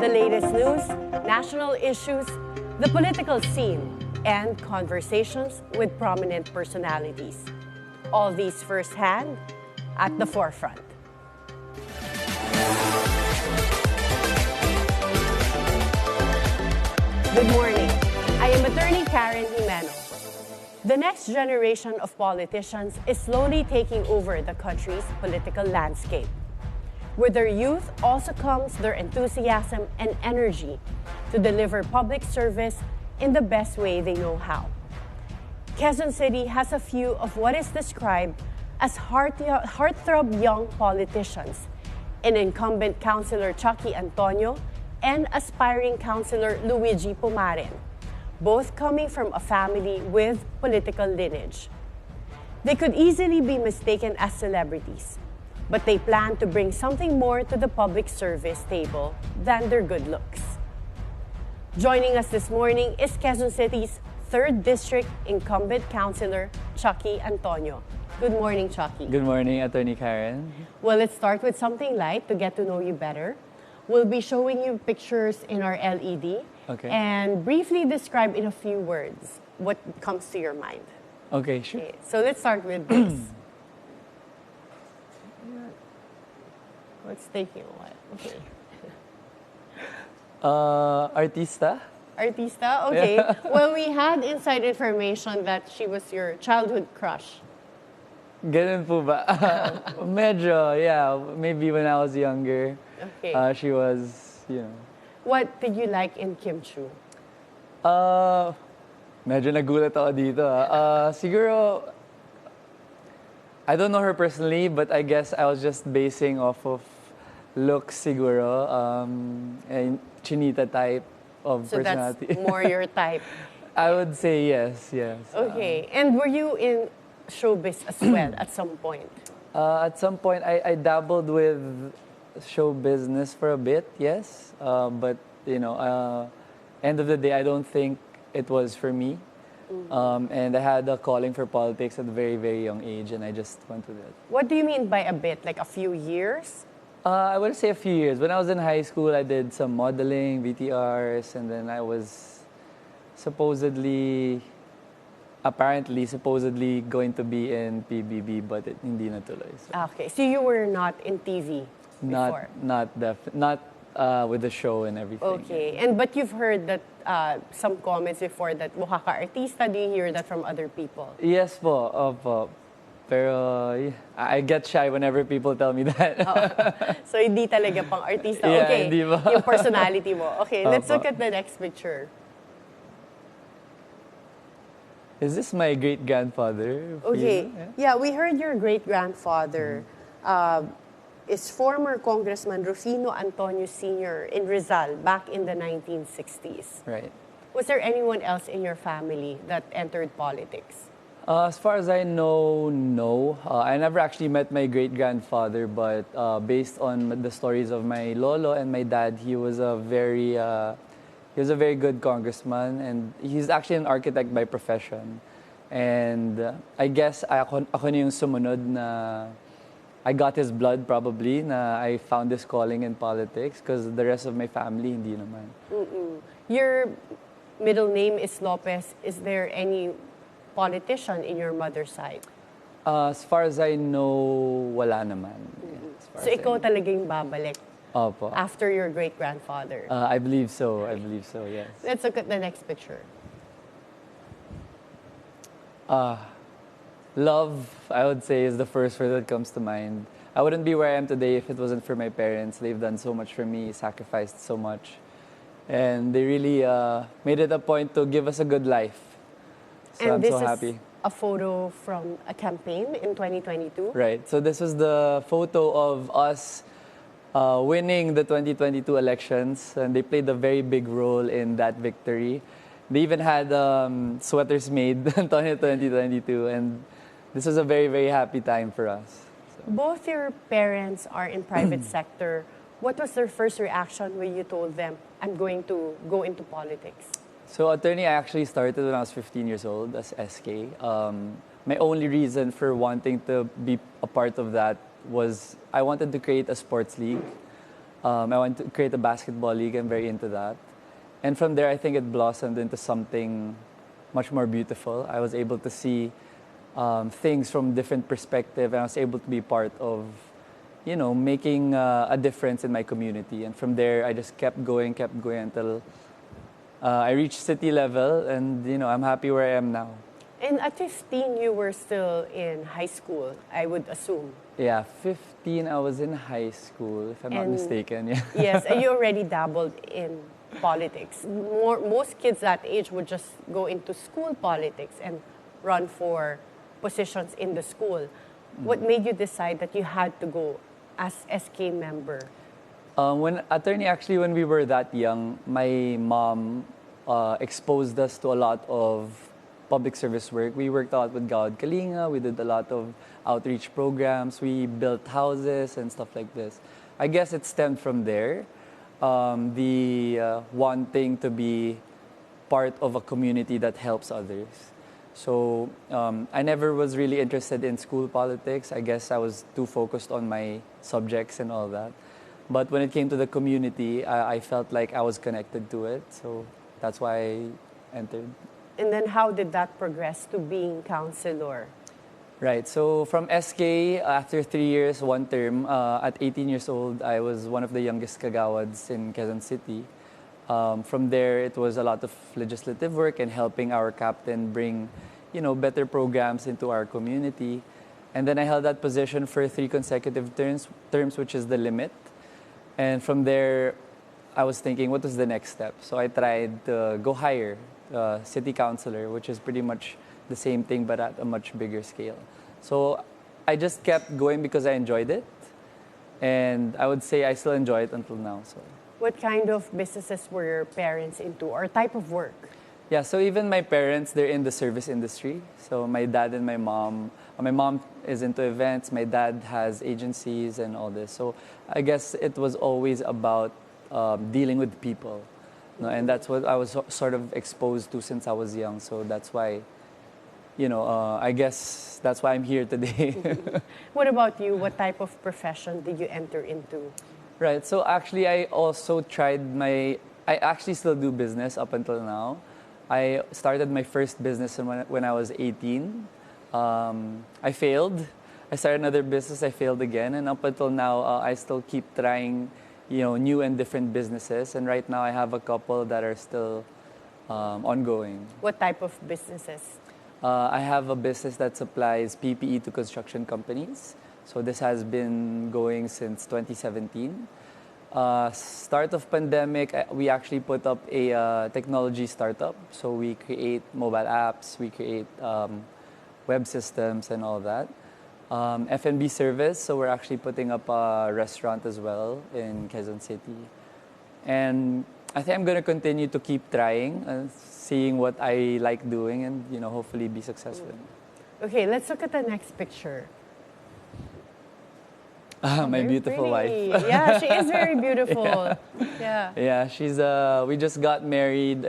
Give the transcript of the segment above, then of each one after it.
The latest news, national issues, the political scene, and conversations with prominent personalities. All these firsthand at the forefront. Good morning. I am Attorney Jimeno. The next generation of politicians is slowly taking over the country's political landscape. With their youth also comes their enthusiasm and energy to deliver public service in the best way they know how. Quezon City has a few of what is described as heartthrob young politicians, an incumbent councilor Chuckie Antonio and aspiring councilor Luigi Pumaren, both coming from a family with political lineage. They could easily be mistaken as celebrities, but they plan to bring something more to the public service table than their good looks. Joining us this morning is Quezon City's 3rd District incumbent councilor, Chuckie Antonio. Good morning, Chuckie. Good morning, Attorney Karen. Well, let's start with something light to get to know you better. We'll be showing you pictures in our LED. Okay. And briefly describe in a few words what comes to your mind. Okay, sure. Okay, so let's start with this. What's taking a while? Okay. Artista? Artista? Okay. Yeah. Well, we had inside information that she was your childhood crush. Ganun po ba? Medyo, yeah. Maybe when I was younger, Okay. she was, you know. What did you like in Kim Chu? Medyo nagulat ako dito. Siguro, I don't know her personally, but I guess I was just basing off of looks siguro. And chinita type of So personality. that's more your type. I would say yes. Okay. And were you in showbiz as well at some point? At some point, I dabbled with show business for a bit, yes. But, you know, end of the day, I don't think it was for me. Mm-hmm. And I had a calling for politics at a very, very young age, and I just went with it. What do you mean by a bit? Like a few years? I would say a few years. When I was in high school, I did some modeling, VTRs, and then I was supposedly going to be in PBB, but hindi natuloy. So. Okay, so you were not in TV before? Not with the show and everything. Okay, but you've heard that some comments before that mukha ka artista. Do you hear that from other people? Yes po, opo. Pero I get shy whenever people tell me that. So hindi talaga pang artista. Yeah, Okay, hindi ba? yung personality mo. Okay, let's Opo. look at the next picture. Is this my great-grandfather? Okay, yeah, we heard your great-grandfather is former Congressman Rufino Antonio Sr. in Rizal back in the 1960s. Right. Was there anyone else in your family that entered politics? As far as I know, no. I never actually met my great-grandfather, but based on the stories of my lolo and my dad, he was a very good congressman, and he's actually an architect by profession. And I guess ako na yung sumunod na I got his blood probably, na I found this calling in politics, because the rest of my family, hindi naman. Your middle name is Lopez. Is there any politician in your mother's side? As far as I know, wala naman. Yeah, So ikaw talaga yung babalik Opo. after your great-grandfather? I believe so, yes. Let's look at the next picture. Love, I would say, is the first word that comes to mind. I wouldn't be where I am today if it wasn't for my parents. They've done so much for me, sacrificed so much. And they really made it a point to give us a good life. So I'm so happy. This is a photo from a campaign in 2022? Right. So this was the photo of us winning the 2022 elections, and they played a very big role in that victory. They even had sweaters made in 2022, and this was a very, very happy time for us. So. Both your parents are in private sector. What was their first reaction when you told them, I'm going to go into politics? So, attorney, I actually started when I was 15 years old as SK. My only reason for wanting to be a part of that was I wanted to create a sports league. I want to create a basketball league. I'm very into that. And from there, I think it blossomed into something much more beautiful. I was able to see things from different perspective, and I was able to be part of, making a difference in my community. And from there, I just kept going until I reached city level, and I'm happy where I am now. And at 15, you were still in high school, I would assume. Yeah, 15, I was in high school, if I'm not mistaken. Yeah. Yes, and you already dabbled in politics. Most kids that age would just go into school politics and run for positions in the school. What made you decide that you had to go as SK member? When we were that young, my mom exposed us to a lot of public service work. We worked a lot with Gawad Kalinga. We did a lot of outreach programs. We built houses and stuff like this. I guess it stemmed from there. The wanting to be part of a community that helps others. So I never was really interested in school politics. I guess I was too focused on my subjects and all that. But when it came to the community, I felt like I was connected to it. So that's why I entered. And then how did that progress to being councilor? Right. So from SK, after 3 years, 1 term, at 18 years old, I was one of the youngest kagawads in Quezon City. From there, it was a lot of legislative work and helping our captain bring, better programs into our community. And then I held that position for 3 consecutive terms, which is the limit. And from there, I was thinking, what was the next step? So I tried to go higher, city councilor, which is pretty much the same thing but at a much bigger scale. So I just kept going because I enjoyed it. And I would say I still enjoy it until now. So. What kind of businesses were your parents into, or type of work? Yeah, so even my parents, they're in the service industry. So my dad and my mom is into events, my dad has agencies and all this. So I guess it was always about dealing with people. And that's what I was sort of exposed to since I was young. So that's why, I guess that's why I'm here today. What about you? What type of profession did you enter into? Right, so actually I also I actually still do business up until now. I started my first business when I was 18. I failed. I started another business, I failed again. And up until now, I still keep trying, new and different businesses. And right now I have a couple that are still ongoing. What type of businesses? I have a business that supplies PPE to construction companies. So this has been going since 2017. Start of pandemic, we actually put up a technology startup. So we create mobile apps, we create web systems and all that. F&B service, so we're actually putting up a restaurant as well in Quezon City. And I think I'm going to continue to keep trying, seeing what I like doing and, hopefully be successful. Okay, let's look at the next picture. My beautiful wife. Yeah, she is very beautiful. Yeah, she's. We just got married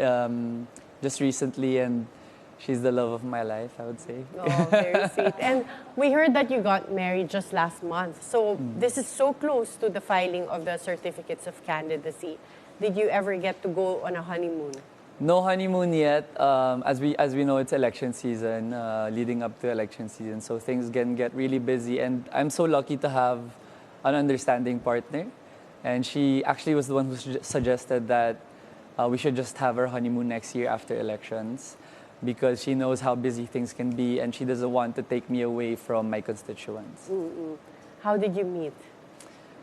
just recently, and she's the love of my life, I would say. Oh, very sweet. And we heard that you got married just last month. So this is so close to the filing of the certificates of candidacy. Did you ever get to go on a honeymoon? No honeymoon yet. As we know, it's election season, leading up to election season. So things can get really busy. And I'm so lucky to have an understanding partner. And she actually was the one who suggested that we should just have our honeymoon next year after elections, because she knows how busy things can be and she doesn't want to take me away from my constituents. How did you meet?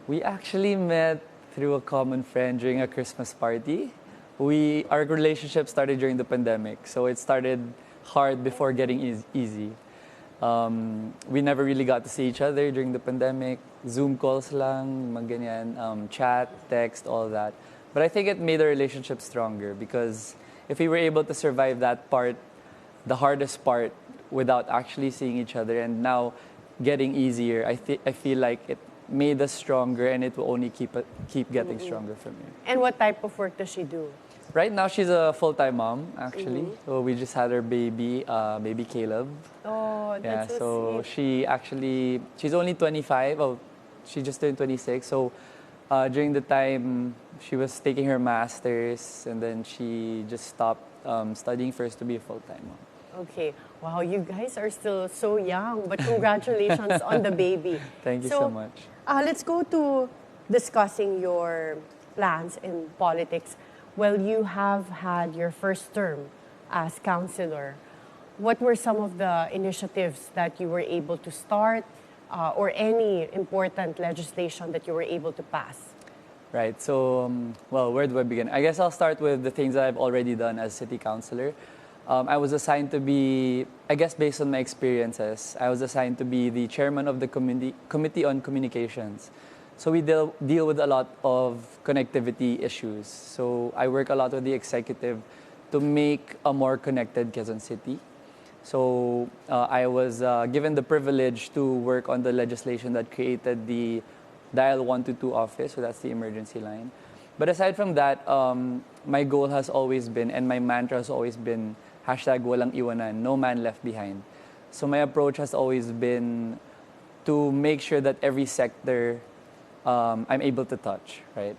We actually met through a common friend during a Christmas party. Our relationship started during the pandemic, so it started hard before getting easy. We never really got to see each other during the pandemic. Zoom calls lang, ganyan, chat, text, all that. But I think it made our relationship stronger, because if we were able to survive that part, the hardest part, without actually seeing each other, and now getting easier, I feel like it made us stronger, and it will only keep getting stronger from here. And what type of work does she do? Right now, she's a full-time mom, actually. So we just had her baby Caleb. Oh, that's so sweet. she's only 25. Oh, she just turned 26. So during the time she was taking her master's, and then she just stopped studying first to be a full-time mom. Okay. Wow, you guys are still so young, but congratulations on the baby. Thank you so much. Let's go to discussing your plans in politics. Well, you have had your first term as councilor. What were some of the initiatives that you were able to start or any important legislation that you were able to pass? Right. So, well, where do I begin? I guess I'll start with the things that I've already done as city councilor. I was assigned to be, I guess based on my experiences, I was assigned to be the chairman of the Committee on Communications. So we deal with a lot of connectivity issues. So I work a lot with the executive to make a more connected Quezon City. So I was given the privilege to work on the legislation that created the Dial 122 office, so that's the emergency line. But aside from that, my goal has always been, and my mantra has always been, #walang iwanan, no man left behind. So my approach has always been to make sure that every sector I'm able to touch, right?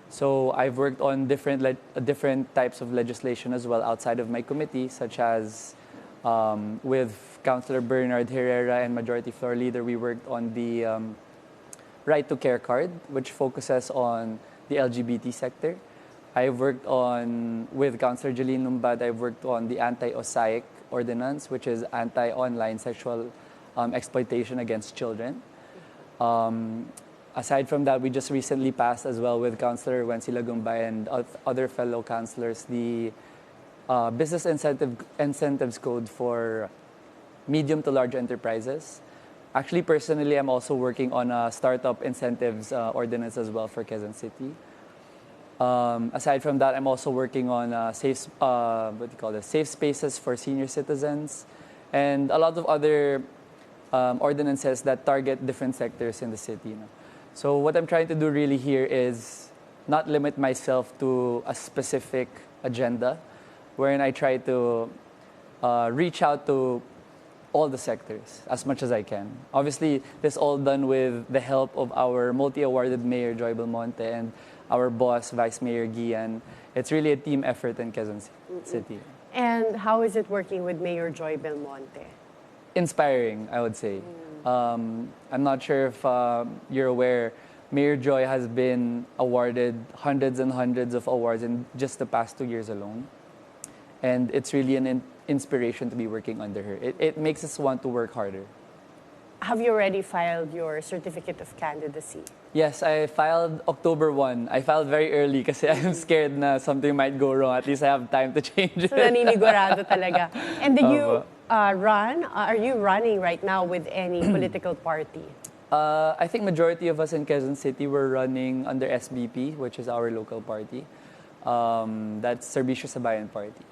So I've worked on different types of legislation as well outside of my committee, such as with Councilor Bernard Herrera and Majority Floor Leader, we worked on the Right to Care card, which focuses on the LGBT sector. I've worked on, with Councilor Jeline Lumbad, I've worked on the anti-OSAIC ordinance, which is anti-online sexual exploitation against children. Aside from that, we just recently passed as well with Councilor Wency Lagumbay and other fellow councilors the business incentives code for medium to large enterprises. Actually, personally, I'm also working on a startup incentives ordinance as well for Quezon City. Aside from that, I'm also working on safe spaces for senior citizens, and a lot of other ordinances that target different sectors in the city. You know? So what I'm trying to do really here is not limit myself to a specific agenda, wherein I try to reach out to all the sectors as much as I can. Obviously, this all done with the help of our multi-awarded Mayor Joy Belmonte and our boss, Vice Mayor Gian. It's really a team effort in Quezon City. And how is it working with Mayor Joy Belmonte? Inspiring, I would say. I'm not sure if you're aware, Mayor Joy has been awarded hundreds and hundreds of awards in just the past 2 years alone. And it's really an inspiration to be working under her. It makes us want to work harder. Have you already filed your certificate of candidacy? Yes, I filed October 1. I filed very early kasi I'm scared na something might go wrong. At least I have time to change it. So naninigurado talaga. And did you run? Are you running right now with any political party? I think majority of us in Quezon City were running under SBP, which is our local party. That's Serbisyo Sabayan Party.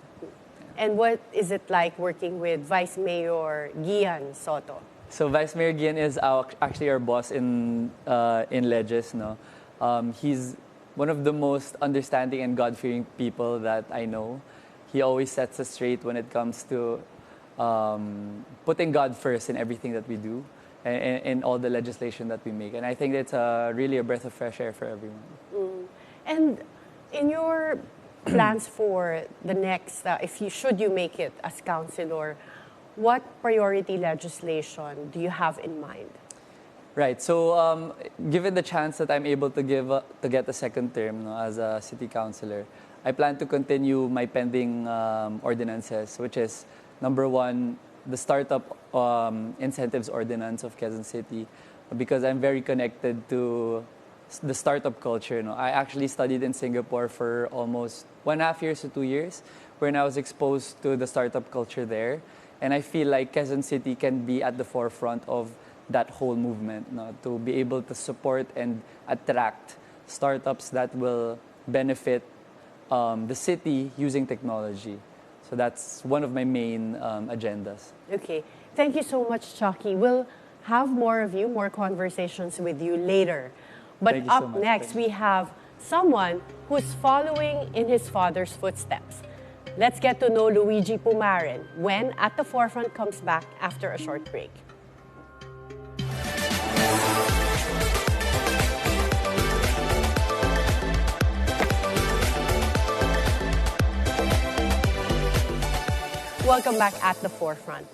And what is it like working with Vice Mayor Gian Soto? So Vice Mayor Gian is actually our boss in Leges. No? He's one of the most understanding and God-fearing people that I know. He always sets us straight when it comes to putting God first in everything that we do and in all the legislation that we make. And I think it's really a breath of fresh air for everyone. And in your plans for the next, should you make it as councilor, what priority legislation do you have in mind? Right. So, given the chance that I'm able to get a second term as a city councilor, I plan to continue my pending ordinances, which is number one, the startup incentives ordinance of Quezon City, because I'm very connected to the startup culture. I actually studied in Singapore for almost 1.5 years to 2 years, when I was exposed to the startup culture there. And I feel like Quezon City can be at the forefront of that whole movement, to be able to support and attract startups that will benefit the city using technology. So that's one of my main agendas. Okay. Thank you so much, Chuckie. We'll have more conversations with you later. But up next, we have someone who's following in his father's footsteps. Let's get to know Luigi Pumarin when At the Forefront comes back after a short break. Welcome back at the forefront.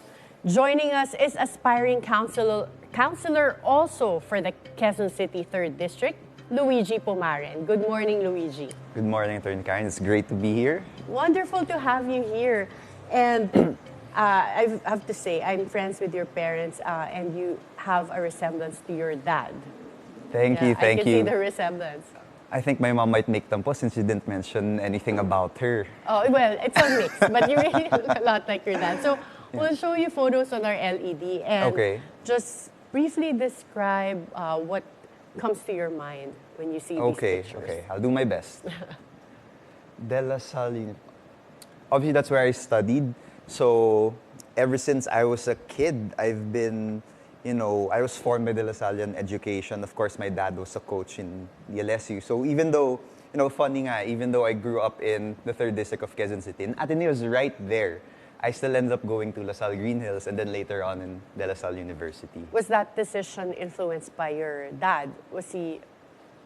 Joining us is aspiring councilor also for the Quezon City 3rd District, Luigi Pumaren. Good morning, Luigi. Good morning, Atty. Karen. It's great to be here. Wonderful to have you here. And I have to say, I'm friends with your parents, and you have a resemblance to your dad. Thank you. I can see the resemblance. I think my mom might make tampo since you didn't mention anything about her. Oh, well, it's a mix, but you really look a lot like your dad. So we'll show you photos on our LED and just briefly describe what comes to your mind when you see these pictures. Okay, I'll do my best. De La Salle. Obviously, that's where I studied. So ever since I was a kid, I've been, I was formed by De La Sallean education. Of course, my dad was a coach in the LSU. So even though, funny nga, even though I grew up in the 3rd District of Quezon City, and Atty was right there, I still ended up going to La Salle Green Hills and then later on in De La Salle University. Was that decision influenced by your dad? Was he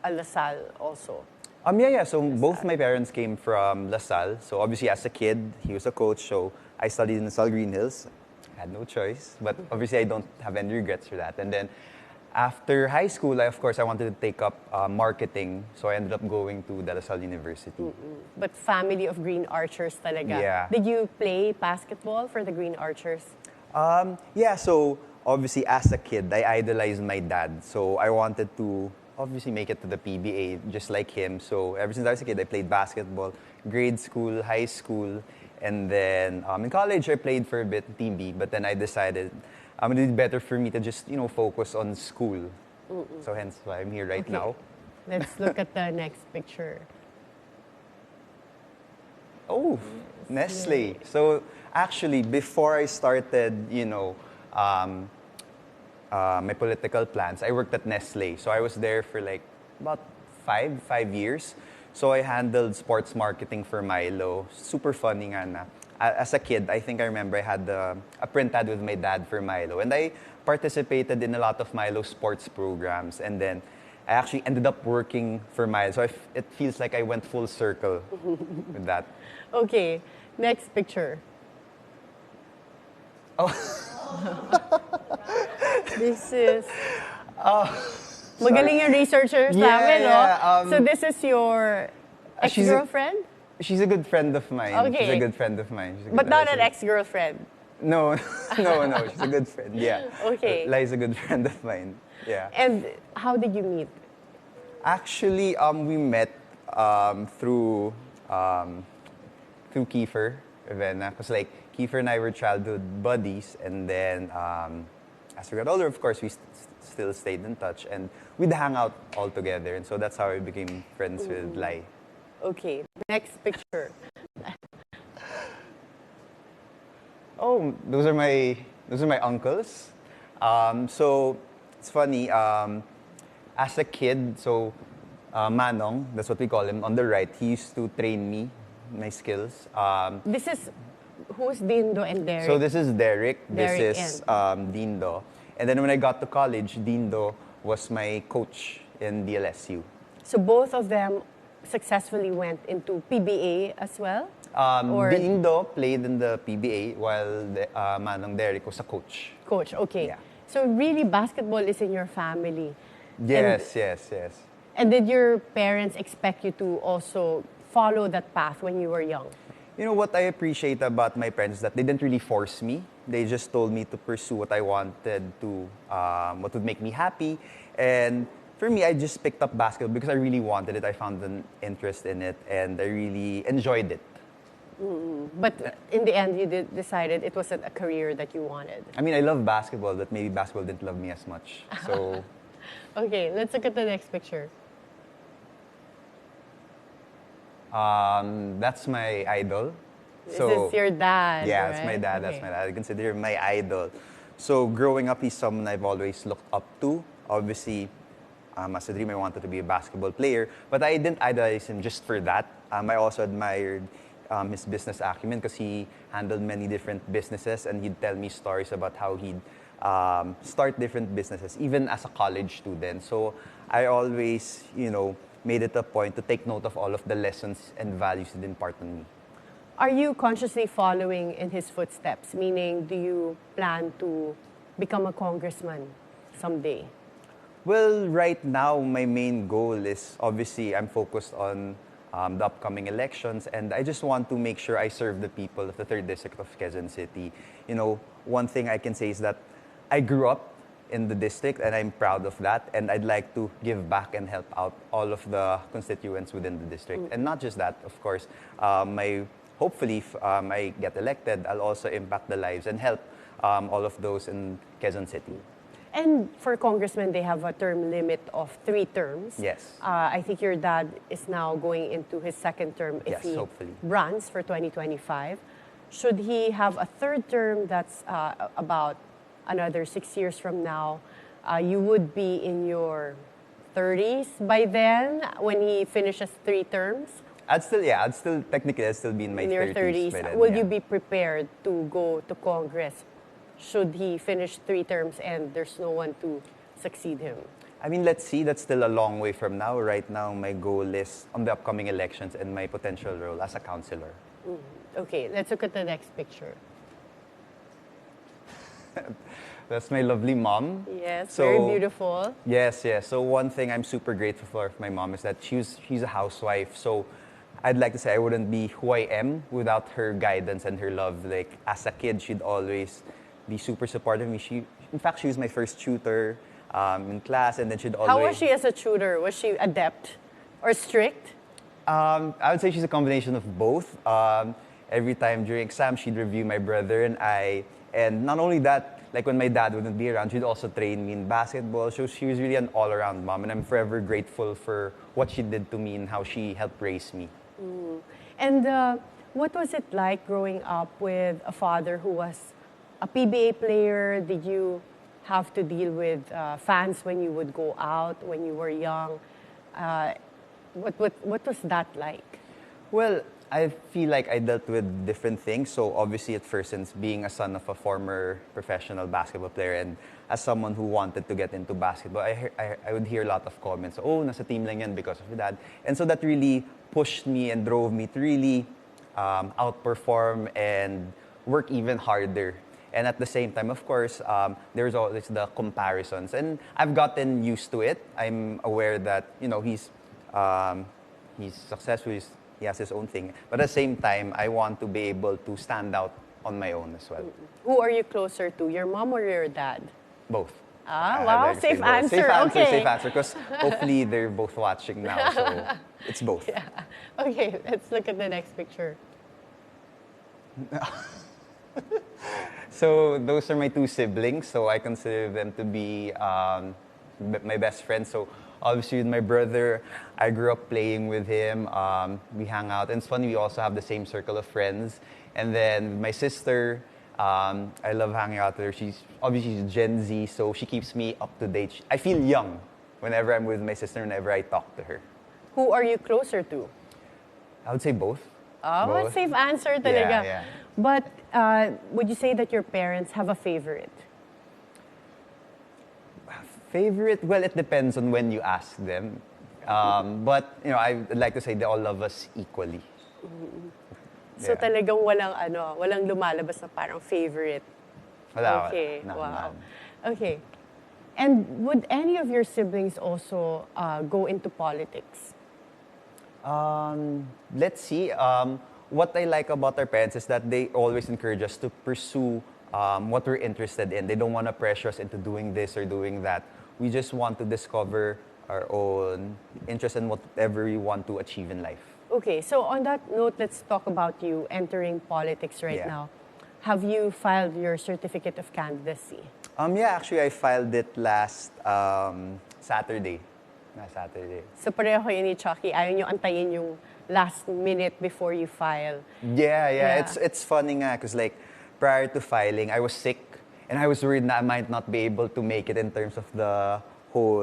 a La Salle also? Yeah. So both my parents came from La Salle. So obviously as a kid, he was a coach. So I studied in La Salle Green Hills. I had no choice. But obviously I don't have any regrets for that. And then after high school, of course, I wanted to take up marketing. So I ended up going to De La Salle University. But family of Green Archers talaga. Yeah. Did you play basketball for the Green Archers? Yeah, so obviously as a kid, I idolized my dad. So I wanted to obviously make it to the PBA just like him. So ever since I was a kid, I played basketball, grade school, high school, and then in college I played for a bit, Team B, but then I decided it would be better for me to just, focus on school. So hence why I'm here right now. Let's look at the next picture. Oh, Nestle. So actually, before I started, my political plans, I worked at Nestle. So I was there for like about five years. So I handled sports marketing for Milo. Super funny nga na. As a kid, I think I remember I had a print ad with my dad for Milo. And I participated in a lot of Milo sports programs. And then I actually ended up working for Milo. So it feels like I went full circle with that. Okay, next picture. Oh. This is... Magaling yung researchers namin, no? So this is your ex-girlfriend? She's a good friend of mine. Okay. She's a good friend of mine. But not an ex-girlfriend? No, she's a good friend, yeah. Okay. Lai's a good friend of mine, yeah. And how did you meet? Actually, we met through Kiefer Ravenna. Because like, Kiefer and I were childhood buddies, and then as we got older, of course, we still stayed in touch, and we'd hang out all together, and so that's how I became friends with Lai. Okay, next picture. Oh, those are my uncles. So it's funny. As a kid, so Manong, that's what we call him on the right. He used to train me, my skills. This is who's Dindo and Derek? So this is Derek. Derek This is Dindo. And then when I got to college, Dindo was my coach in the LSU. So both of them successfully went into PBA as well? Dindo played in the PBA while Manong Derek was a coach. Coach, okay. Yeah. So really basketball is in your family. Yes. And did your parents expect you to also follow that path when you were young? You know, what I appreciate about my parents is that they didn't really force me. They just told me to pursue what I wanted to, what would make me happy. And for me, I just picked up basketball because I really wanted it. I found an interest in it, and I really enjoyed it. But in the end, you decided it wasn't a career that you wanted. I mean, I love basketball, but maybe basketball didn't love me as much. So, okay, let's look at the next picture. that's my idol. This is your dad, Yeah, right? that's my dad. Okay. That's my dad. I consider him my idol. So growing up, he's someone I've always looked up to. Obviously, as a dream, I wanted to be a basketball player, but I didn't idolize him just for that. I also admired his business acumen because he handled many different businesses, and he'd tell me stories about how he'd start different businesses, even as a college student. So I always, made it a point to take note of all of the lessons and values he'd impart on me. Are you consciously following in his footsteps? Meaning, do you plan to become a congressman someday? Well, right now, my main goal is obviously I'm focused on the upcoming elections, and I just want to make sure I serve the people of the 3rd District of Quezon City. You know, one thing I can say is that I grew up in the district, and I'm proud of that, and I'd like to give back and help out all of the constituents within the district. And not just that, of course, hopefully, if I get elected, I'll also impact the lives and help all of those in Quezon City. And for congressmen, they have a term limit of 3 terms. Yes. I think your dad is now going into his 2nd term if Yes, he hopefully. runs for 2025. Should he have a 3rd term that's about another 6 years from now, you would be in your 30s by then when he finishes 3 terms? I'd still be in my In your 30s. 30s, by then, will yeah. you be prepared to go to Congress should he finish 3 terms and there's no one to succeed him? I mean, let's see. That's still a long way from now. Right now, my goal is on the upcoming elections and my potential role as a councilor. Okay, let's look at the next picture. That's my lovely mom. Yes, So- very beautiful. Yes. So one thing I'm super grateful for my mom is that she's a housewife. So I'd like to say I wouldn't be who I am without her guidance and her love. Like as a kid, she'd always be super supportive of me. In fact, she was my first tutor in class, and then she'd always. How was she as a tutor? Was she adept or strict? I would say she's a combination of both. Every time during exam, she'd review my brother and I. And not only that, like when my dad wouldn't be around, she'd also train me in basketball. So she was really an all-around mom, and I'm forever grateful for what she did to me and how she helped raise me. And what was it like growing up with a father who was a PBA player? Did you have to deal with fans when you would go out when you were young? What was that like? Well, I feel like I dealt with different things. So obviously at first, since being a son of a former professional basketball player and as someone who wanted to get into basketball, I would hear a lot of comments, oh, nasa team lang yan because of your dad. And so that really pushed me and drove me to really outperform and work even harder. And at the same time, of course, there's always the comparisons. And I've gotten used to it. I'm aware that, he's successful, he has his own thing. But at the same time, I want to be able to stand out on my own as well. Who are you closer to, your mom or your dad? Both. Ah, wow, I'd like to say safe both. answer. Okay. Safe answer, because hopefully they're both watching now, so it's both. Yeah. Okay, let's look at the next picture. So those are my 2 siblings, so I consider them to be my best friends. So obviously with my brother, I grew up playing with him. We hang out, and it's funny, we also have the same circle of friends. And then with my sister, I love hanging out with her. She's Gen Z, so she keeps me up to date. I feel young whenever I'm with my sister, whenever I talk to her. Who are you closer to? I would say both. Oh, Both. safe answer talaga. Yeah. But would you say that your parents have a favorite? Favorite? Well, it depends on when you ask them. But, I'd like to say they all love us equally. So Yeah. talagang walang lumalabas na parang favorite. Wala. Okay, No, wow. no. Okay. And would any of your siblings also go into politics? Let's see. What I like about our parents is that they always encourage us to pursue what we're interested in. They don't want to pressure us into doing this or doing that. We just want to discover our own interest in whatever we want to achieve in life. Okay, so on that note, let's talk about you entering politics right Yeah. now. Have you filed your certificate of candidacy? Actually, I filed it last Saturday. So pareho kayo ni Chuckie, ayaw nyo antayin yung last minute before you file. Yeah. It's funny nga, because like prior to filing, I was sick and I was worried that I might not be able to make it in terms of the whole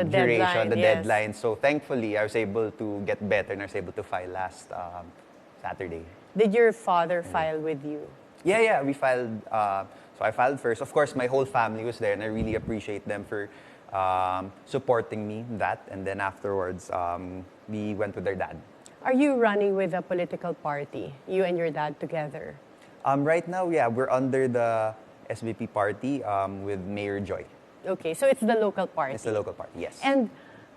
duration, the yes. deadline. So thankfully, I was able to get better and I was able to file last Saturday. Did your father file with you? Yeah, we filed. So I filed first. Of course, my whole family was there, and I really appreciate them for supporting me in that. And then afterwards, we went with their dad. Are you running with a political party, you and your dad together? Right now, yeah, we're under the SBP party with Mayor Joy. Okay, so it's the local party. It's the local party, yes. And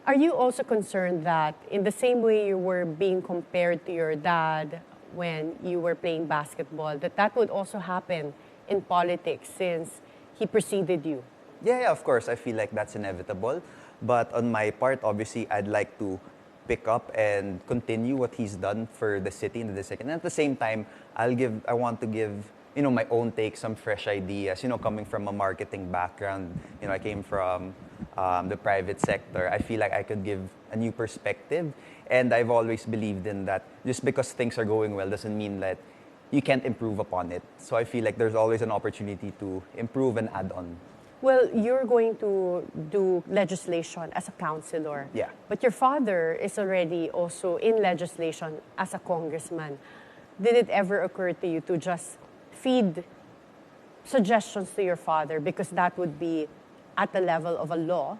are you also concerned that in the same way you were being compared to your dad when you were playing basketball, that would also happen in politics since he preceded you? Yeah, of course. I feel like that's inevitable. But on my part, obviously, I'd like to pick up and continue what he's done for the city and the district. And at the same time, I want to give, my own take, some fresh ideas. Coming from a marketing background, I came from the private sector. I feel like I could give a new perspective. And I've always believed in that just because things are going well doesn't mean that you can't improve upon it. So I feel like there's always an opportunity to improve and add on. Well, you're going to do legislation as a councilor. Yeah. But your father is already also in legislation as a congressman. Did it ever occur to you to just feed suggestions to your father because that would be at the level of a law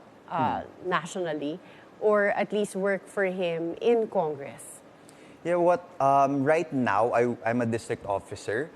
nationally, or at least work for him in Congress? Yeah, right now, I'm a district officer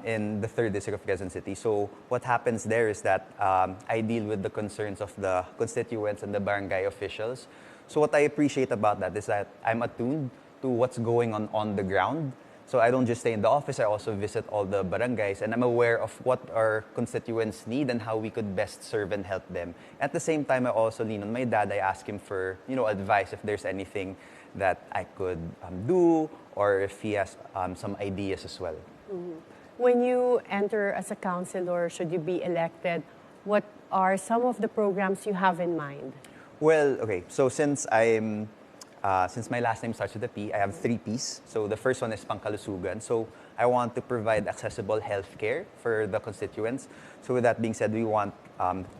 in the 3rd District of Quezon City. So what happens there is that I deal with the concerns of the constituents and the barangay officials. So what I appreciate about that is that I'm attuned to what's going on the ground. So I don't just stay in the office, I also visit all the barangays, and I'm aware of what our constituents need and how we could best serve and help them. At the same time, I also lean on my dad. I ask him for advice if there's anything that I could do, or if he has some ideas as well. Mm-hmm. When you enter as a councilor, should you be elected, what are some of the programs you have in mind? Well, okay, so since my last name starts with a P, I have 3 Ps. So the first one is pangkalusugan. So I want to provide accessible healthcare for the constituents. So with that being said, we want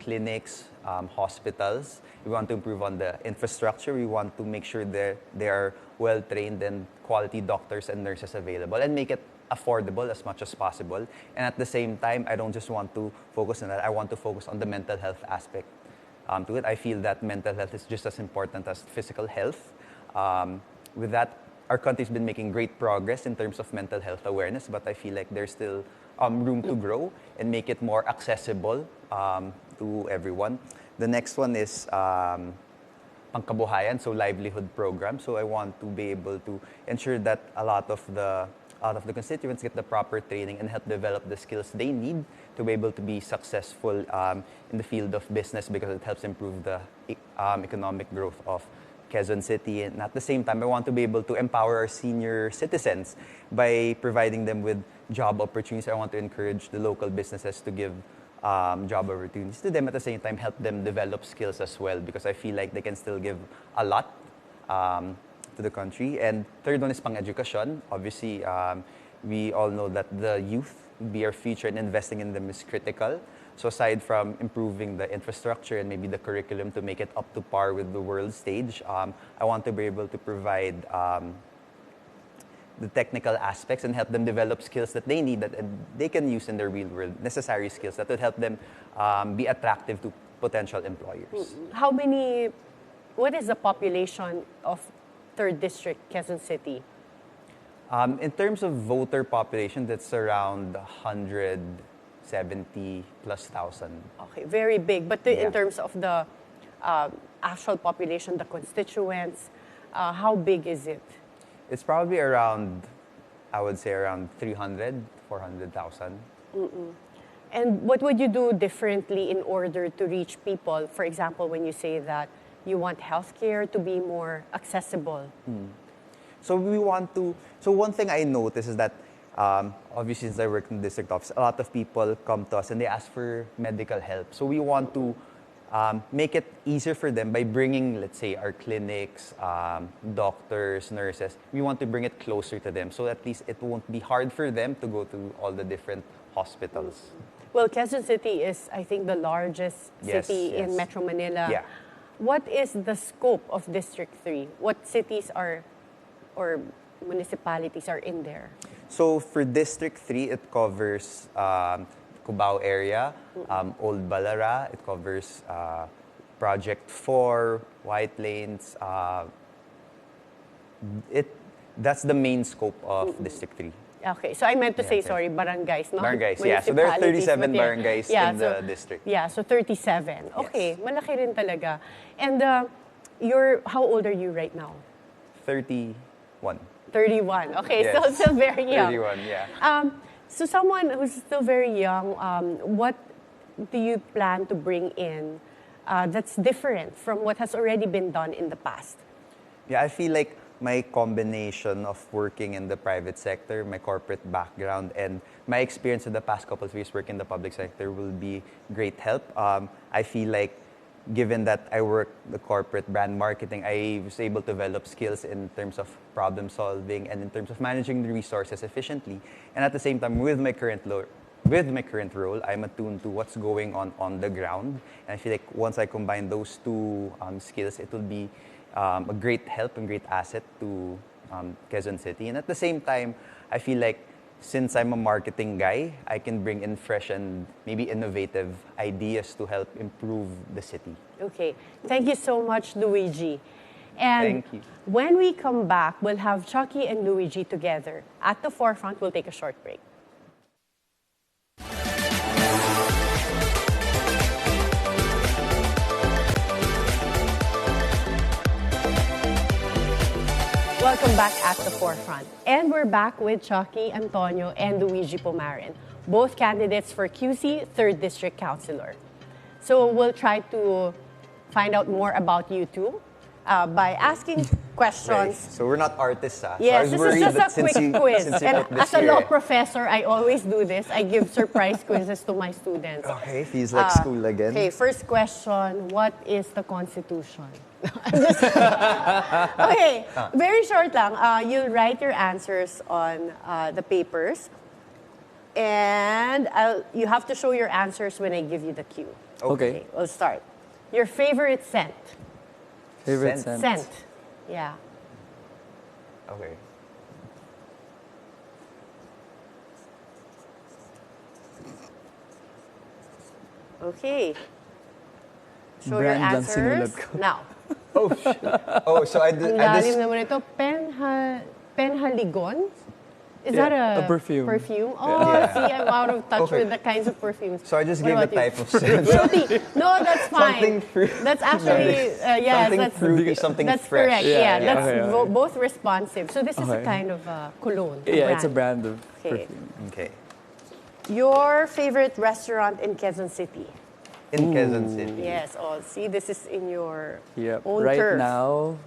clinics, hospitals. We want to improve on the infrastructure. We want to make sure that there are well-trained and quality doctors and nurses available and make it affordable as much as possible. And at the same time, I don't just want to focus on that. I want to focus on the mental health aspect to it. I feel that mental health is just as important as physical health. With that, our country's been making great progress in terms of mental health awareness, but I feel like there's still room to grow and make it more accessible to everyone. The next one is pangkabuhayan, so livelihood program. So I want to be able to ensure that a lot of the constituents get the proper training and help develop the skills they need to be able to be successful in the field of business, because it helps improve the economic growth of Quezon City. And at the same time, I want to be able to empower our senior citizens by providing them with job opportunities. I want to encourage the local businesses to give job opportunities to them. At the same time, help them develop skills as well, because I feel like they can still give a lot to the country. And third one is pang-education. Obviously, we all know that the youth will be our future, and investing in them is critical. So aside from improving the infrastructure and maybe the curriculum to make it up to par with the world stage, I want to be able to provide the technical aspects and help them develop skills that they need, that they can use in their real world, necessary skills that would help them be attractive to potential employers. What is the population of 3rd District, Quezon City? In terms of voter population, that's around 170 plus thousand. Okay, very big. But in terms of the actual population, the constituents, how big is it? It's probably around, I would say around 300, 400,000. And what would you do differently in order to reach people? For example, when you say that you want healthcare to be more accessible. So one thing I notice is that obviously since I work in the district office, a lot of people come to us and they ask for medical help. So we want to make it easier for them by bringing, let's say, our clinics, doctors, nurses. We want to bring it closer to them, so at least it won't be hard for them to go to all the different hospitals. Well, Quezon City is, I think, the largest city in Metro Manila. Yeah. What is the scope of District 3? What cities or municipalities are in there? So for District 3, it covers Cubao area, Old Balara. It covers Project 4, White Lanes, That's the main scope of District 3. Okay, so I meant to say, okay. sorry, barangays, no? Barangays, yeah. So there are Municipalities, 37 but yeah. barangays Yeah, in the district. Yeah, so 37. Okay, malaki rin talaga. And how old are you right now? 31. 31. Okay, Yes. so still very young. 31, yeah. So someone who's still very young, what do you plan to bring in that's different from what has already been done in the past? Yeah, I feel like my combination of working in the private sector, my corporate background, and my experience in the past couple of years working in the public sector will be great help. I feel like given that I work the corporate brand marketing, I was able to develop skills in terms of problem solving and in terms of managing the resources efficiently. And at the same time, with my current role, I'm attuned to what's going on the ground. And I feel like once I combine those two skills, it will be a great help and great asset to Quezon City. And at the same time, I feel like since I'm a marketing guy, I can bring in fresh and maybe innovative ideas to help improve the city. Okay. Thank you so much, Luigi. And Thank you. when we come back, we'll have Chuckie and Luigi together. At the forefront, we'll take a short break. Welcome back at the forefront. And we're back with Chuckie Antonio and Luigi Pumarin, both candidates for QC 3rd District Councilor. So we'll try to find out more about you two by asking questions. Right. So we're not artists, Yes, so I was this is worried just that a since quick you, quiz. since you And put this as a here, law professor, I always do this. I give surprise quizzes to my students. Okay, feels like school again. Okay, first question. What is the Constitution? Okay, very short lang. You'll write your answers on the papers. And you have to show your answers when I give you the cue. Okay. We'll start. Your favorite scent? Favorite Scent. scent? Scent. Yeah. Okay. Okay. Show Brand your lang answers. sinulat ko. Now. Oh, so I Ang lalim naman ito. Penhaligon? Is Yeah, that a perfume. Perfume? Oh, Yeah. see, I'm out of touch Okay. with the kinds of perfumes. So I just What gave the about you? type of scent. Fruity. No, that's fine. Something fruit. That's actually, yes, something that's, fruity, something that's fresh. correct. Yeah, Yeah, yeah. that's Okay, okay. both responsive. So this is a Okay. kind of cologne. Yeah, it's a brand of Okay. perfume. Okay. Your favorite restaurant in Quezon City? In Quezon City. Yes. Oh, see, this is in your Yep. own Right turf. now,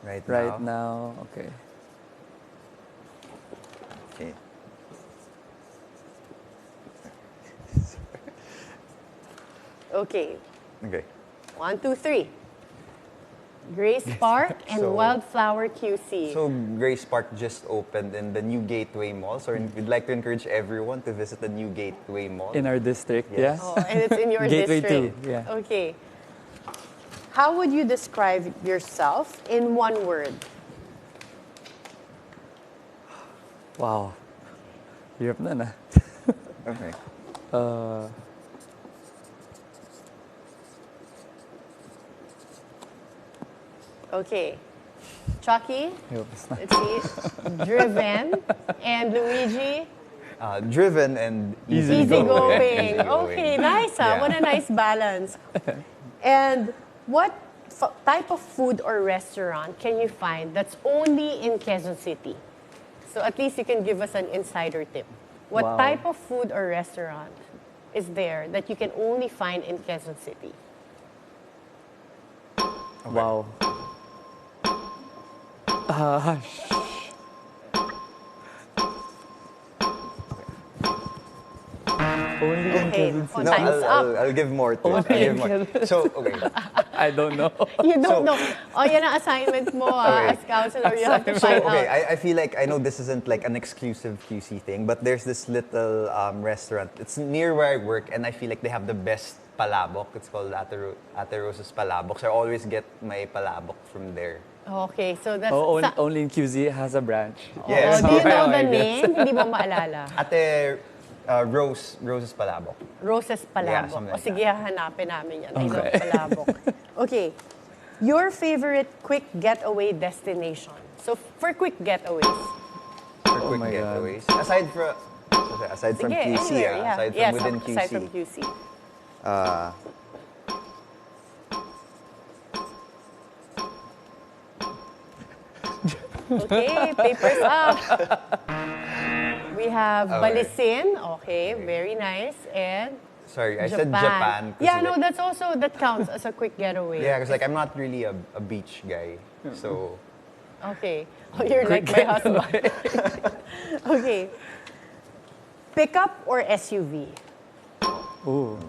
Right now, okay. Okay. Okay. Okay. 1, 2, 3. Grace Park and So- Wildflower QC. So Grace Park just opened in the new Gateway Mall. So we'd like to encourage everyone to visit the new Gateway Mall. In our district, Yes. yeah? Oh, and it's in your Gateway district. 2, yeah. Okay. How would you describe yourself in one word? Wow. Hirap na na. Okay. Okay. Chuckie, Hirap na. let's see. Driven. And Luigi, Driven and easygoing. Okay, nice. Yeah. What a nice balance. And what type of food or restaurant can you find that's only in Quezon City? So at least you can give us an insider tip. What Wow. type of food or restaurant is there that you can only find in Quezon City? Wow. Only in Okay. Quezon City. No, Time's up. I'll give more to it. Okay. I'll give more. So, okay. I don't know. You don't So- know. Oh, yan ang assignment mo Okay. as counselor. You have to So, find okay, out. I feel like, I know this isn't like an exclusive QC thing, but there's this little restaurant. It's near where I work, and I feel like they have the best palabok. It's called Ate Rosa's Palabok. So I always get my palabok from there. Okay, so that's... Oh, only in QZ has a branch. Yes. Oh, do you know Okay, the I guess. name? Hindi mo maalala. Ate Rose's Palabok. Roses Yeah, Palabok. something O like sige, hanapin namin yan. I love Okay. Palabok. Okay. Your favorite quick getaway destination? So for quick getaways. For quick my God. getaways. Aside from Sige, QC, anywhere, yeah. aside from Yes, within QC. aside from QC. Okay, papers up. We have Okay. Balisin. Okay, very nice. And Sorry, I said Japan. 'cause Yeah, like- no, that counts as a quick getaway. Yeah, because like I'm not really a beach guy, so Okay. Oh, you're like my husband. Okay. Pickup or SUV? Ooh.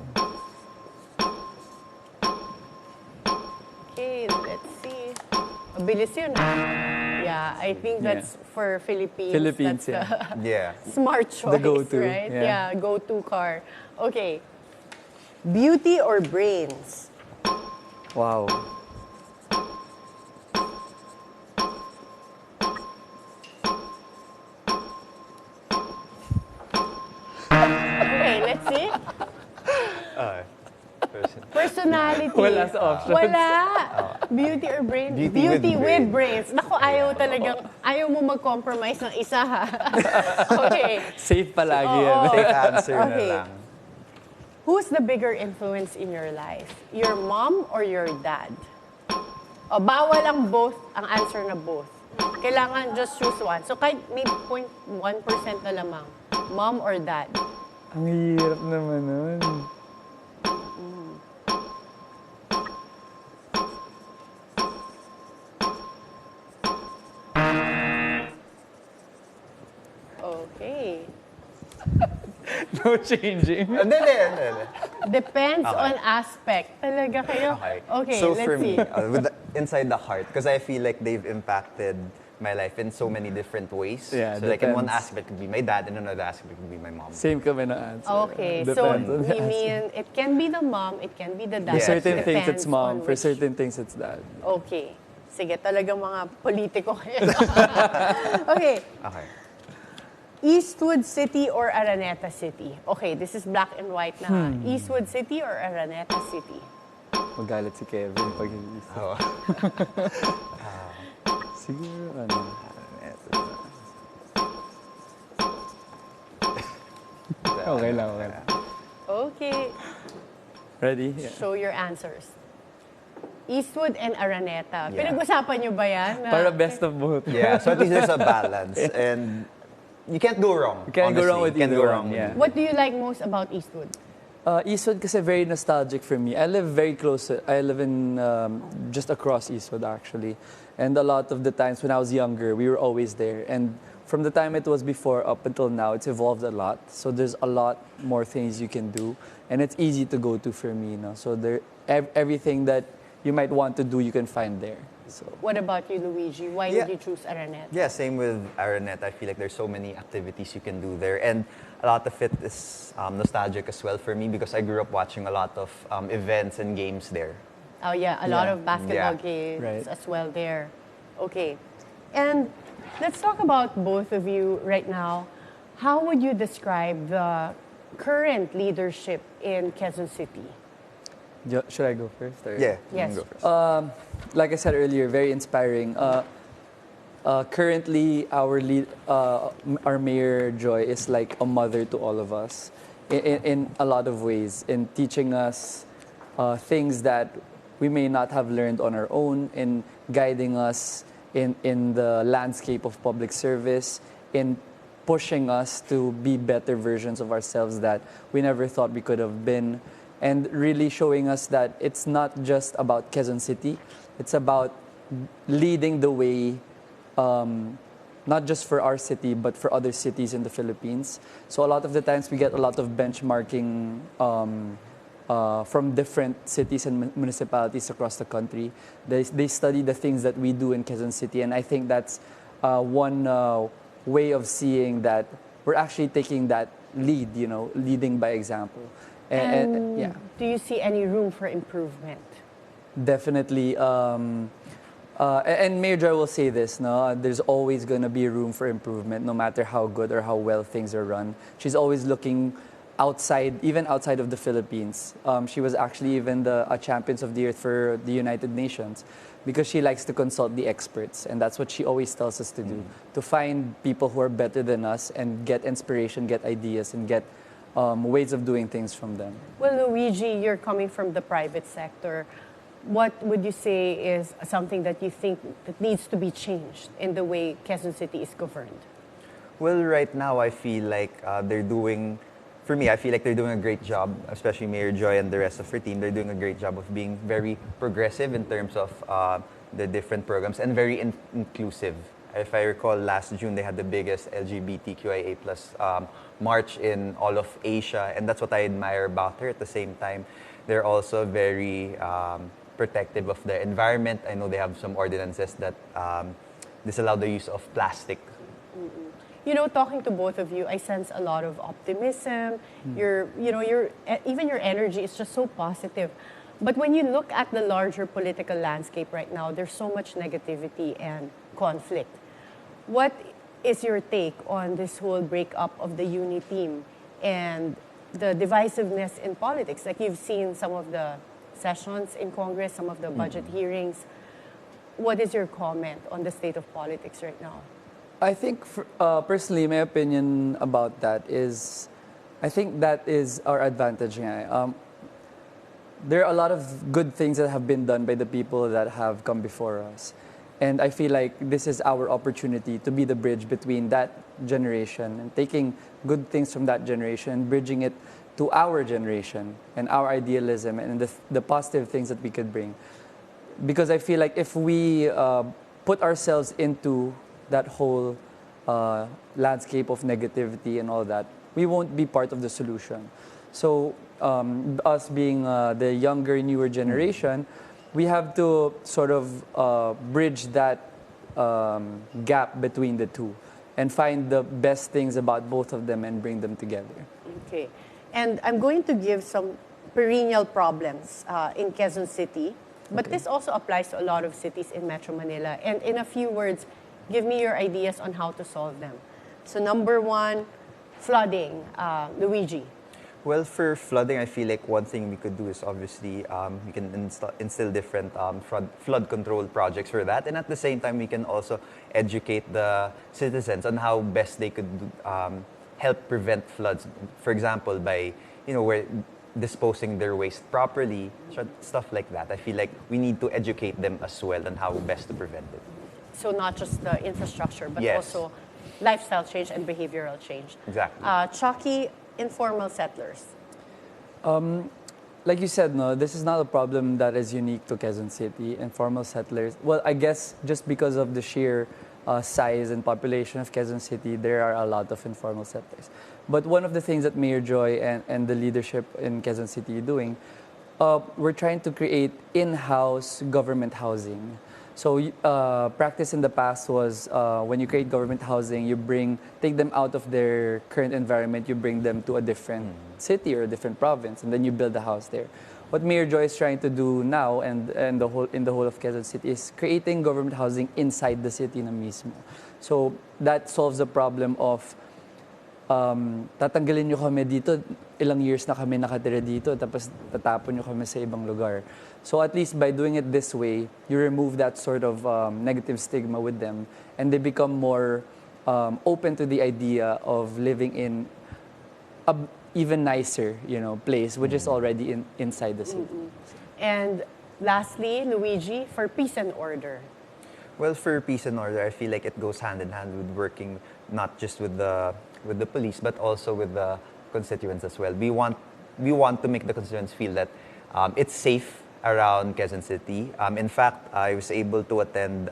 Okay, let's see. Mabilis yun. Yeah, I think that's for Philippines. Philippines, that's yeah. smart choice, go-to, right? yeah. Go-to car. Okay. Beauty or brains? Wow. Okay, let's see. Personality. Wala sa options. Wala. Beauty or brains? Beauty with brains. Naku, ayaw mo mag-compromise ng isa, ha? Okay. Safe palagi Oo. yan. Safe answer Okay. na lang. Who's the bigger influence in your life? Your mom or your dad? O, bawal ang both, ang answer na both. Kailangan just choose one. So, kahit may 0.1% na lamang. Mom or dad? Ang hirap naman nun. Okay. No changing. Hindi. Depends on aspect. Talaga kayo? Okay, So let's for see. me, inside the heart, because I feel like they've impacted my life in so many different ways. Yeah, so like in one depends. aspect could be my dad, and another aspect could be my mom. Same kami na answer. Okay, so Depends on the we answer. mean it can be the mom, it can be the dad. For certain It things, it's depends mom. on For which- certain things, it's dad. Okay. Sige, talagang mga politiko kayo. Okay. Okay. Eastwood City or Araneta City? Okay, this is black and white na. Eastwood City or Araneta City? Magalit si Kevin pag hindi. Oh. Siguro, ano. Okay lang. Okay, Ready? Yeah. show your answers. Eastwood and Araneta. Yeah. Pinag-usapan nyo ba yan? Para best of both. Yeah, so at least there's a balance, and you can't go wrong. You can't go wrong with honestly. You can't either go wrong one, with yeah. either. What do you like most about Eastwood? Eastwood kasi very nostalgic for me. I live very close. I live in just across Eastwood actually, and a lot of the times when I was younger, we were always there. And from the time it was before up until now, it's evolved a lot. So there's a lot more things you can do, and it's easy to go to for me. No? So everything that you might want to do, you can find there. So What about you, Luigi? Why Yeah. did you choose Araneta? Yeah, same with Araneta. I feel like there's so many activities you can do there, and a lot of it is nostalgic as well for me because I grew up watching a lot of events and games there. Oh yeah, a lot Yeah. of basketball Yeah. games Right. as well there. Okay. And let's talk about both of you right now. How would you describe the current leadership in Quezon City? should I go first? Or? Yeah, you Yes. can go first. Like I said earlier, very inspiring. Currently, our Mayor Joy is like a mother to all of us in a lot of ways, in teaching us things that we may not have learned on our own, in guiding us in the landscape of public service, in pushing us to be better versions of ourselves that we never thought we could have been, and really showing us that it's not just about Quezon City, it's about leading the way, not just for our city, but for other cities in the Philippines. So a lot of the times we get a lot of benchmarking from different cities and municipalities across the country. They study the things that we do in Quezon City, and I think that's one way of seeing that we're actually taking that lead, leading by example. And yeah, Do you see any room for improvement? definitely. And Mayor Joy will say this, no? There's always going to be room for improvement, no matter how good or how well things are run. She's always looking outside, even outside of the Philippines. She was actually even a Champions of the Earth for the United Nations. because she likes to consult the experts, and that's what she always tells us to do, to find people who are better than us and get inspiration, get ideas, and get ways of doing things from them. Well, Luigi, you're coming from the private sector. What would you say is something that you think that needs to be changed in the way Quezon City is governed? Well, right now I feel like they're doing, for me, I feel like they're doing a great job, especially Mayor Joy and the rest of her team. They're doing a great job of being very progressive in terms of the different programs and very inclusive. If I recall, last June they had the biggest LGBTQIA plus march in all of Asia, and that's what I admire about her. At the same time, they're also very protective of the environment. I know they have some ordinances that disallow the use of plastic. You know, talking to both of you, I sense a lot of optimism. Even your energy is just so positive. But when you look at the larger political landscape right now, there's so much negativity and conflict. What is your take on this whole breakup of the uni team and the divisiveness in politics? Like, you've seen some of the sessions in Congress, some of the budget hearings. What is your comment on the state of politics right now? I think, personally, my opinion about that is, I think that is our advantage. There are a lot of good things that have been done by the people that have come before us. And I feel like this is our opportunity to be the bridge between that generation and taking good things from that generation and bridging it to our generation and our idealism and the positive things that we could bring. Because I feel like if we put ourselves into that whole landscape of negativity and all that, we won't be part of the solution. So us being the younger, newer generation, we have to sort of bridge that gap between the two and find the best things about both of them and bring them together. Okay. And I'm going to give some perennial problems in Quezon City, but this also applies to a lot of cities in Metro Manila. And in a few words, give me your ideas on how to solve them. So number one, flooding. Luigi. Well, for flooding, I feel like one thing we could do is obviously we can instill different flood control projects for that. And at the same time, we can also educate the citizens on how best they could help prevent floods. For example, by disposing their waste properly, stuff like that. I feel like we need to educate them as well on how best to prevent it. So not just the infrastructure, but Yes. also lifestyle change and behavioral change. Exactly. Chuckie, informal settlers. Like you said, no, this is not a problem that is unique to Quezon City. Informal settlers, well, I guess just because of the sheer size and population of Quezon City, there are a lot of informal settlers. But one of the things that Mayor Joy and the leadership in Quezon City are doing, we're trying to create in-house government housing. So practice in the past was when you create government housing, you take them out of their current environment, you bring them to a different city or a different province, and then you build a house there. What Mayor Joy is trying to do now and in the whole of Quezon City is creating government housing inside the city na mismo. So that solves the problem of tatanggalin nyo kami dito, ilang years na kami nakatira dito, tapos tatapon nyo kami sa ibang lugar. So at least by doing it this way, you remove that sort of negative stigma with them, and they become more open to the idea of living in a even nicer, place, which is already inside the city. And lastly, Luigi, for peace and order. Well, for peace and order, I feel like it goes hand in hand with working not just with the police, but also with the constituents as well. We want to make the constituents feel that it's safe around Quezon City. In fact, I was able to attend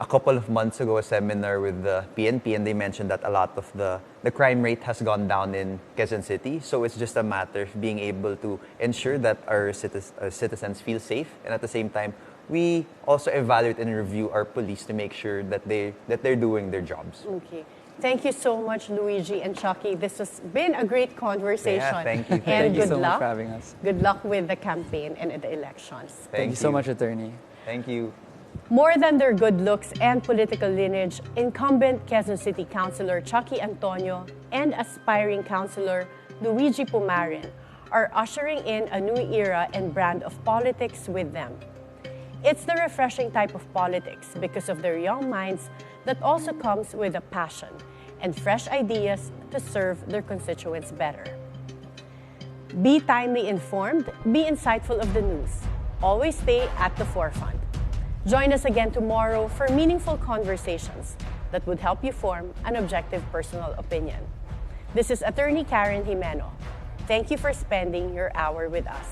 a couple of months ago a seminar with the PNP, and they mentioned that a lot of the crime rate has gone down in Quezon City. So it's just a matter of being able to ensure that our citizens feel safe, and at the same time, we also evaluate and review our police to make sure that they're doing their jobs. Okay. Thank you so much, Luigi and Chuckie. This has been a great conversation. Yeah, thank you. And Thank you good so luck. much for having us. Good luck with the campaign and the elections. Thank you so much, Attorney. Thank you. More than their good looks and political lineage, incumbent Quezon City Councilor Chuckie Antonio and aspiring Councilor Luigi Pumarin are ushering in a new era and brand of politics with them. It's the refreshing type of politics because of their young minds that also comes with a passion and fresh ideas to serve their constituents better. Be timely informed, be insightful of the news. Always stay at the forefront. Join us again tomorrow for meaningful conversations that would help you form an objective personal opinion. This is Attorney Karen Jimeno. Thank you for spending your hour with us.